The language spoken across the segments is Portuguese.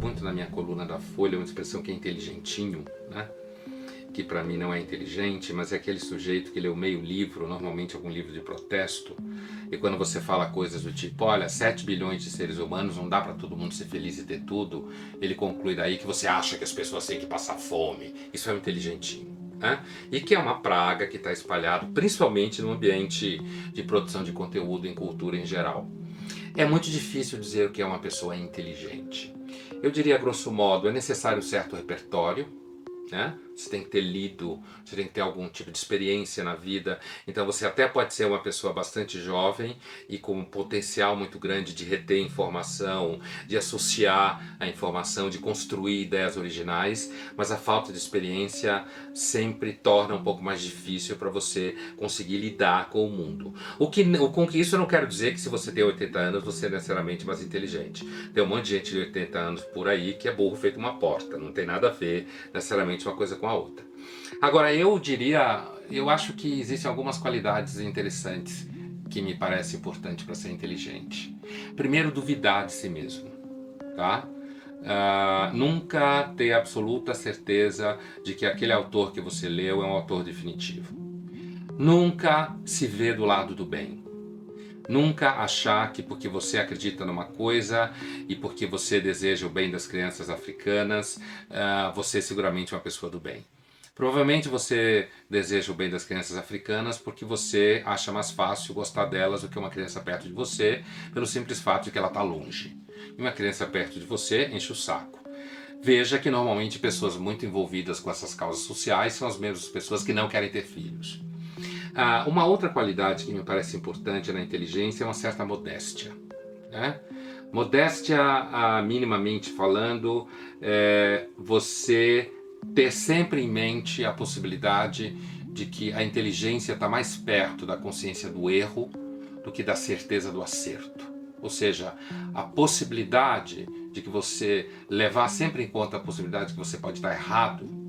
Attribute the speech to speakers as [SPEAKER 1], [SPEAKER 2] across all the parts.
[SPEAKER 1] muito na minha coluna da Folha uma expressão que é inteligentinho, né? Que para mim não é inteligente, mas é aquele sujeito que leu meio livro, normalmente algum livro de protesto, e quando você fala coisas do tipo, olha, 7 bilhões de seres humanos, não dá para todo mundo ser feliz e ter tudo, ele conclui daí que você acha que as pessoas têm que passar fome. Isso é um inteligentinho. Né? E que é uma praga que está espalhado principalmente no ambiente de produção de conteúdo em cultura em geral. É muito difícil dizer o que é uma pessoa inteligente. Eu diria, grosso modo, é necessário um certo repertório, né? Você tem que ter lido, você tem que ter algum tipo de experiência na vida. Então você até pode ser uma pessoa bastante jovem e com um potencial muito grande de reter informação, de associar a informação, de construir ideias originais, mas a falta de experiência sempre torna um pouco mais difícil para você conseguir lidar com o mundo. Com que isso eu não quero dizer que se você tem 80 anos você é necessariamente mais inteligente. Tem um monte de gente de 80 anos por aí que é burro feito uma porta, não tem nada a ver necessariamente uma coisa com a outra. Agora eu acho que existem algumas qualidades interessantes que me parece importante para ser inteligente. Primeiro, duvidar de si mesmo, tá? Nunca ter absoluta certeza de que aquele autor que você leu é um autor definitivo. Nunca se ver do lado do bem. Nunca achar que porque você acredita numa coisa e porque você deseja o bem das crianças africanas, você é seguramente uma pessoa do bem. Provavelmente você deseja o bem das crianças africanas porque você acha mais fácil gostar delas do que uma criança perto de você, pelo simples fato de que ela está longe. E uma criança perto de você enche o saco. Veja que normalmente pessoas muito envolvidas com essas causas sociais são as mesmas pessoas que não querem ter filhos. Uma outra qualidade que me parece importante na inteligência é uma certa modéstia, né? Modéstia, minimamente falando, você ter sempre em mente a possibilidade de que a inteligência está mais perto da consciência do erro do que da certeza do acerto. Ou seja, a possibilidade de que você levar sempre em conta a possibilidade de que você pode estar errado,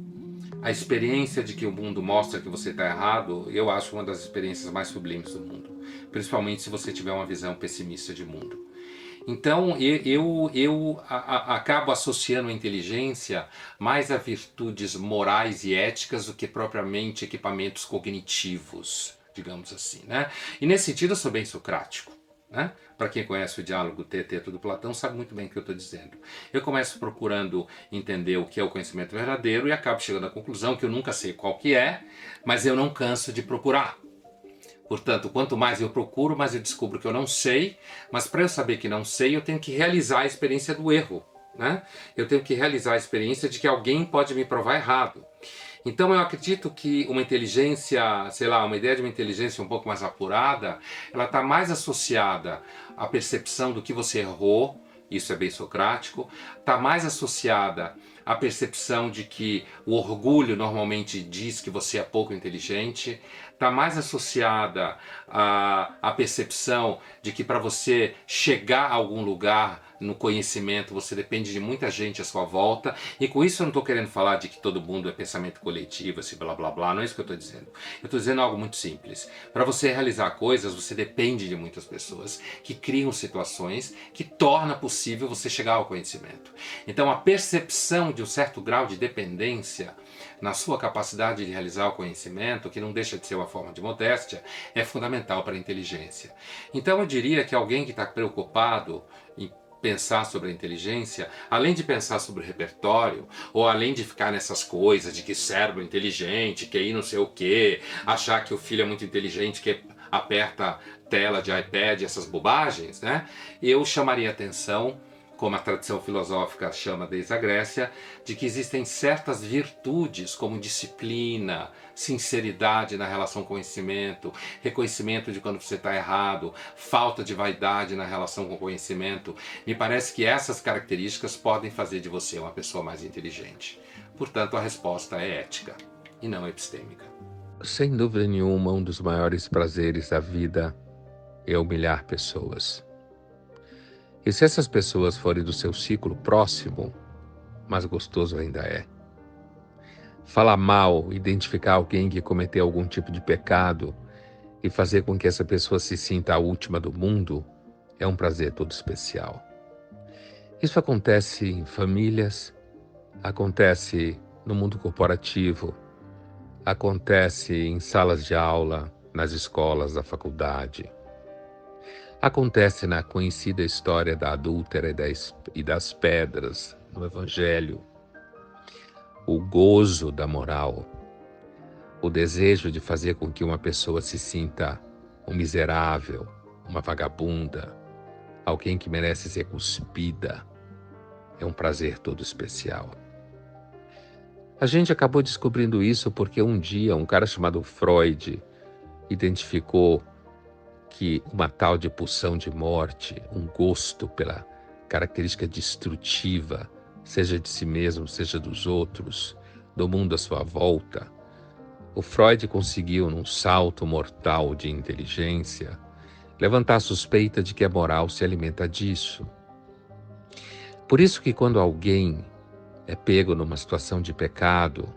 [SPEAKER 1] a experiência de que o mundo mostra que você está errado, eu acho uma das experiências mais sublimes do mundo. Principalmente se você tiver uma visão pessimista de mundo. Então eu acabo associando a inteligência mais a virtudes morais e éticas do que propriamente equipamentos cognitivos, digamos assim, né? E nesse sentido eu sou bem socrático. Né? Para quem conhece o diálogo Teteto do Platão sabe muito bem o que eu estou dizendo. Eu começo procurando entender o que é o conhecimento verdadeiro e acabo chegando à conclusão que eu nunca sei qual que é, mas eu não canso de procurar. Portanto, quanto mais eu procuro, mais eu descubro que eu não sei, mas para eu saber que não sei, eu tenho que realizar a experiência do erro. Né? Eu tenho que realizar a experiência de que alguém pode me provar errado. Então eu acredito que uma inteligência, sei lá, uma ideia de uma inteligência um pouco mais apurada, ela está mais associada à percepção do que você errou, isso é bem socrático, está mais associada à percepção de que o orgulho normalmente diz que você é pouco inteligente, está mais associada à percepção de que para você chegar a algum lugar no conhecimento você depende de muita gente à sua volta, e com isso eu não estou querendo falar de que todo mundo é pensamento coletivo, esse blá blá blá, não é isso que eu estou dizendo. Eu estou dizendo algo muito simples. Para você realizar coisas, você depende de muitas pessoas que criam situações que torna possível você chegar ao conhecimento. Então a percepção de um certo grau de dependência na sua capacidade de realizar o conhecimento, que não deixa de ser uma forma de modéstia, é fundamental para a inteligência. Então eu diria que alguém que está preocupado em pensar sobre a inteligência, além de pensar sobre o repertório, ou além de ficar nessas coisas de que cérebro inteligente, que aí não sei o que, achar que o filho é muito inteligente, que aperta tela de iPad, essas bobagens, né? Eu chamaria atenção, como a tradição filosófica chama desde a Grécia, de que existem certas virtudes como disciplina, sinceridade na relação com o conhecimento, reconhecimento de quando você está errado, falta de vaidade na relação com o conhecimento. Me parece que essas características podem fazer de você uma pessoa mais inteligente. Portanto, a resposta é ética e não epistêmica. Sem dúvida nenhuma, um dos maiores prazeres da vida é humilhar pessoas. E se essas pessoas forem do seu ciclo próximo, mais gostoso ainda é. Falar mal, identificar alguém que cometeu algum tipo de pecado e fazer com que essa pessoa se sinta a última do mundo é um prazer todo especial. Isso acontece em famílias, acontece no mundo corporativo, acontece em salas de aula, nas escolas da faculdade. Acontece na conhecida história da adúltera e das pedras no Evangelho. O gozo da moral, o desejo de fazer com que uma pessoa se sinta um miserável, uma vagabunda, alguém que merece ser cuspida, é um prazer todo especial. A gente acabou descobrindo isso porque um dia um cara chamado Freud identificou que uma tal de pulsão de morte, um gosto pela característica destrutiva, seja de si mesmo, seja dos outros, do mundo à sua volta, o Freud conseguiu, num salto mortal de inteligência, levantar a suspeita de que a moral se alimenta disso. Por isso que quando alguém é pego numa situação de pecado,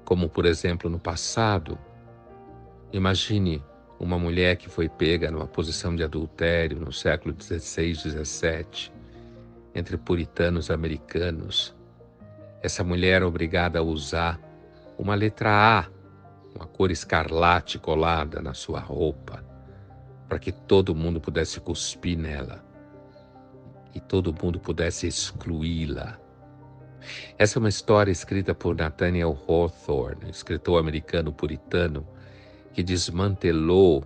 [SPEAKER 1] como por exemplo no passado, imagine uma mulher que foi pega numa posição de adultério no século XVI, XVII, entre puritanos americanos. Essa mulher é obrigada a usar uma letra A, uma cor escarlate colada na sua roupa, para que todo mundo pudesse cuspir nela e todo mundo pudesse excluí-la. Essa é uma história escrita por Nathaniel Hawthorne, escritor americano puritano, que desmantelou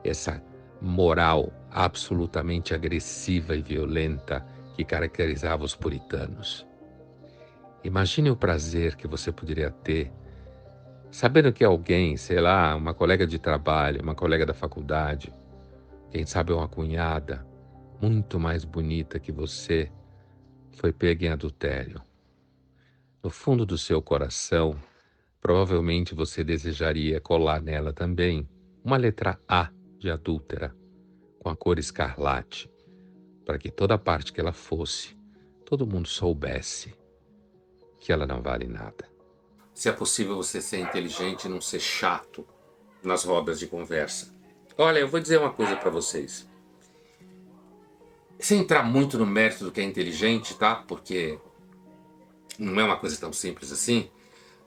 [SPEAKER 1] essa moral absolutamente agressiva e violenta que caracterizava os puritanos. Imagine o prazer que você poderia ter sabendo que alguém, sei lá, uma colega de trabalho, uma colega da faculdade, quem sabe uma cunhada, muito mais bonita que você, foi pega em adultério. No fundo do seu coração, provavelmente você desejaria colar nela também uma letra A de adúltera, com a cor escarlate, para que toda parte que ela fosse, todo mundo soubesse que ela não vale nada. Se é possível você ser inteligente e não ser chato nas rodas de conversa. Olha, eu vou dizer uma coisa para vocês. Sem entrar muito no mérito do que é inteligente, tá? Porque não é uma coisa tão simples assim,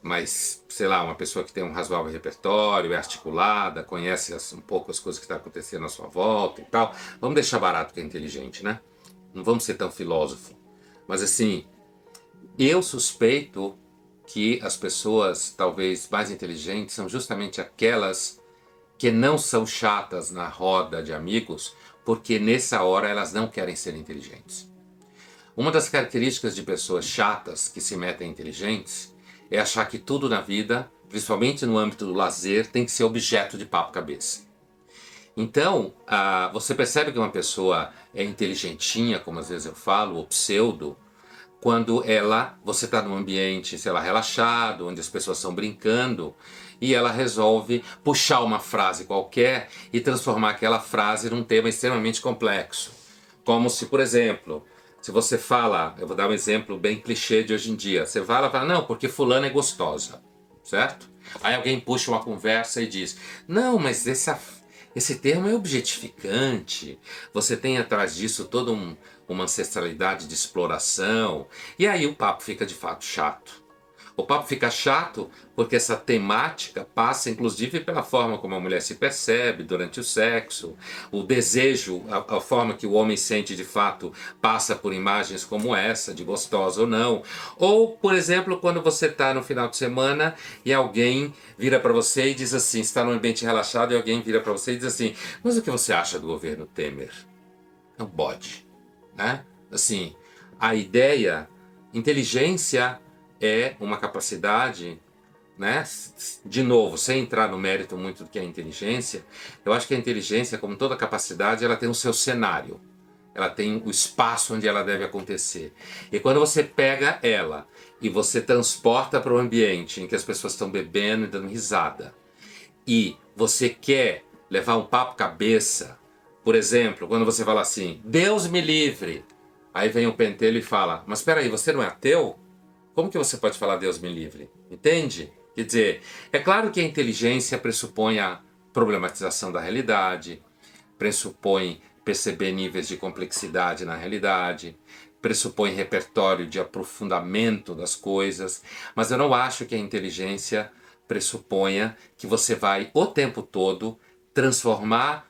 [SPEAKER 1] mas, sei lá, uma pessoa que tem um razoável repertório, é articulada, conhece um pouco as coisas que estão acontecendo à sua volta e tal. Vamos deixar barato que é inteligente, né? Não vamos ser tão filósofo. Mas assim, eu suspeito que as pessoas talvez mais inteligentes são justamente aquelas que não são chatas na roda de amigos, porque nessa hora elas não querem ser inteligentes. Uma das características de pessoas chatas que se metem inteligentes é achar que tudo na vida, principalmente no âmbito do lazer, tem que ser objeto de papo cabeça. Então, você percebe que uma pessoa é inteligentinha, como às vezes eu falo, ou pseudo, quando você está num ambiente, sei lá, relaxado, onde as pessoas estão brincando, e ela resolve puxar uma frase qualquer e transformar aquela frase num tema extremamente complexo. Como se, por exemplo, se você fala, eu vou dar um exemplo bem clichê de hoje em dia, você fala, não, porque fulana é gostosa, certo? Aí alguém puxa uma conversa e diz, não, mas esse termo é objetificante, você tem atrás disso toda uma ancestralidade de exploração, e aí o papo fica de fato chato. O papo fica chato porque essa temática passa inclusive pela forma como a mulher se percebe durante o sexo, o desejo, a forma que o homem sente de fato passa por imagens como essa, de gostosa ou não. Ou, por exemplo, quando você está no final de semana e alguém vira para você e diz assim, está num ambiente relaxado e alguém vira para você e diz assim, mas o que você acha do governo Temer? É um bode, né? Assim, a ideia, inteligência é uma capacidade, né? De novo, sem entrar no mérito muito do que é inteligência, eu acho que a inteligência, como toda capacidade, ela tem o seu cenário. Ela tem o espaço onde ela deve acontecer. E quando você pega ela e você transporta para o ambiente em que as pessoas estão bebendo e dando risada, e você quer levar um papo cabeça, por exemplo, quando você fala assim, Deus me livre, aí vem o pentelho e fala, mas espera aí, você não é ateu? Como que você pode falar Deus me livre? Entende? Quer dizer, é claro que a inteligência pressupõe a problematização da realidade, pressupõe perceber níveis de complexidade na realidade, pressupõe repertório de aprofundamento das coisas, mas eu não acho que a inteligência pressuponha que você vai o tempo todo transformar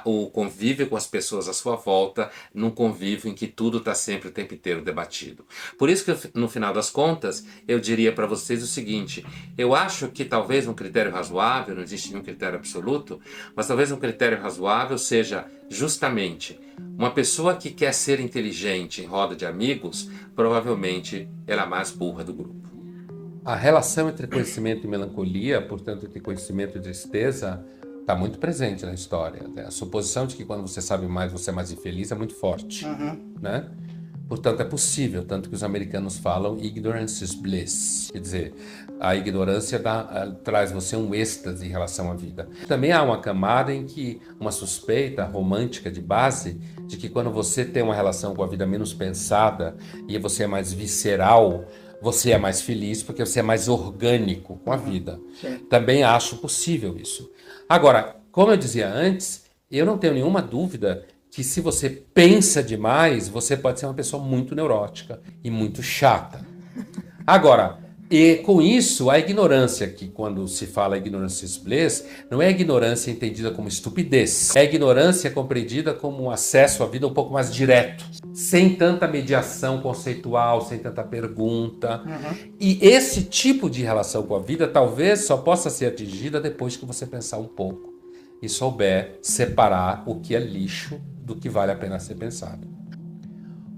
[SPEAKER 1] o convívio com as pessoas à sua volta num convívio em que tudo está sempre o tempo inteiro debatido. Por isso que no final das contas eu diria para vocês o seguinte: eu acho que talvez um critério razoável, não existe nenhum critério absoluto, mas talvez um critério razoável seja justamente uma pessoa que quer ser inteligente em roda de amigos, provavelmente ela é a mais burra do grupo. A relação entre conhecimento e melancolia, portanto entre conhecimento e tristeza, está muito presente na história. A suposição de que quando você sabe mais, você é mais infeliz é muito forte. Né? Portanto, é possível, tanto que os americanos falam ignorance is bliss. Quer dizer, a ignorância traz você um êxtase em relação à vida. Também há uma camada em que uma suspeita romântica de base de que quando você tem uma relação com a vida menos pensada e você é mais visceral, você é mais feliz porque você é mais orgânico com a vida. Também acho possível isso. Agora, como eu dizia antes, eu não tenho nenhuma dúvida que se você pensa demais, você pode ser uma pessoa muito neurótica e muito chata. Agora, e com isso, a ignorância, que quando se fala ignorância bliss, não é ignorância entendida como estupidez, é ignorância compreendida como um acesso à vida um pouco mais direto, sem tanta mediação conceitual, sem tanta pergunta. E esse tipo de relação com a vida talvez só possa ser atingida depois que você pensar um pouco e souber separar o que é lixo do que vale a pena ser pensado.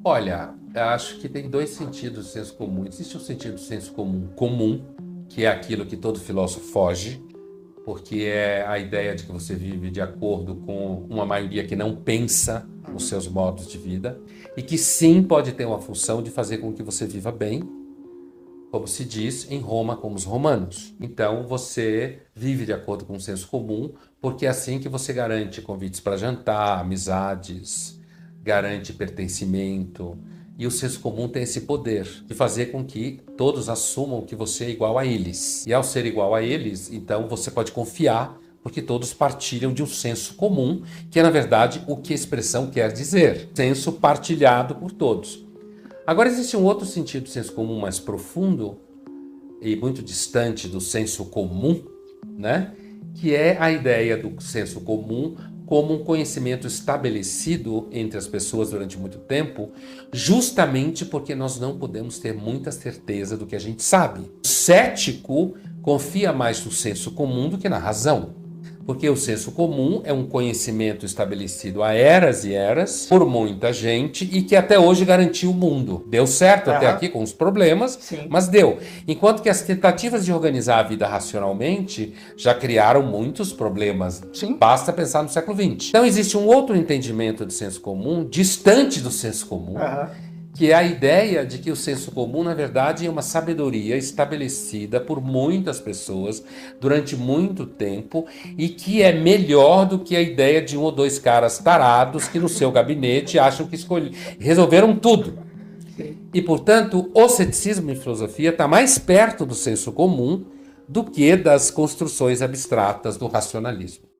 [SPEAKER 1] Olha, eu acho que tem dois sentidos do senso comum. Existe um sentido do senso comum, que é aquilo que todo filósofo foge, porque é a ideia de que você vive de acordo com uma maioria que não pensa os seus modos de vida e que sim pode ter uma função de fazer com que você viva bem, como se diz em Roma com os romanos. Então você vive de acordo com o senso comum, porque é assim que você garante convites para jantar, amizades, garante pertencimento. E o senso comum tem esse poder de fazer com que todos assumam que você é igual a eles. E ao ser igual a eles, então você pode confiar, porque todos partilham de um senso comum, que é na verdade o que a expressão quer dizer. Senso partilhado por todos. Agora existe um outro sentido do senso comum mais profundo e muito distante do senso comum, né? Que é a ideia do senso comum como um conhecimento estabelecido entre as pessoas durante muito tempo, justamente porque nós não podemos ter muita certeza do que a gente sabe. O cético confia mais no senso comum do que na razão. Porque o senso comum é um conhecimento estabelecido há eras e eras por muita gente e que até hoje garantiu o mundo. Deu certo até aqui com os problemas, mas deu. Enquanto que as tentativas de organizar a vida racionalmente já criaram muitos problemas. Basta pensar no século XX. Então existe um outro entendimento do senso comum, distante do senso comum, que é a ideia de que o senso comum, na verdade, é uma sabedoria estabelecida por muitas pessoas durante muito tempo e que é melhor do que a ideia de um ou dois caras tarados que no seu gabinete acham que resolveram tudo. E, portanto, o ceticismo em filosofia está mais perto do senso comum do que das construções abstratas do racionalismo.